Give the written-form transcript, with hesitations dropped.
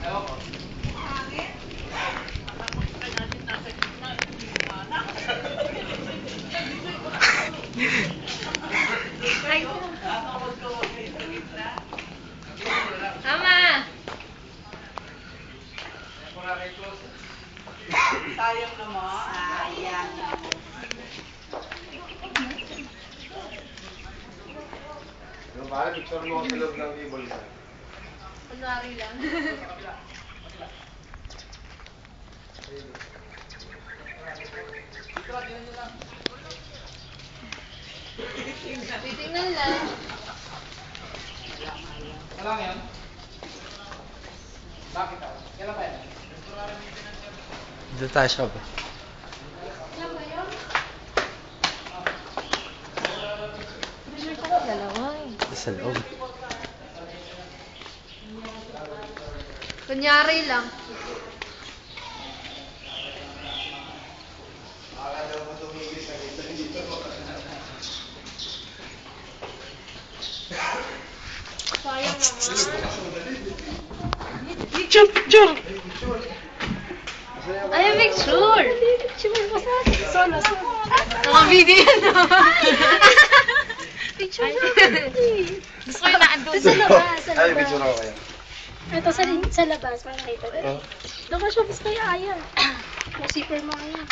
Tama! Sayang naman. Sayang. Yung bakit picture mo sa loob ng table ka? Kunwari lang. Titingnan lang. Walang yan? Bakit ako? Kailan ba yan? Dito tayo shop. Ano ba yun? Dalawa eh. Sa loob. Kunyari lang. Sayang naman. Picture! Ay, picture! Picture mo sa solo. Naka-video yan, no? Picture mo. Gusto ko yung naandun. Sa labas, sa Ay, labas. picture ako kayo. Ito sa labas, para nakita. Oh. Doon ka siya, gusto kaya ayan. Yung zipper mo ayan.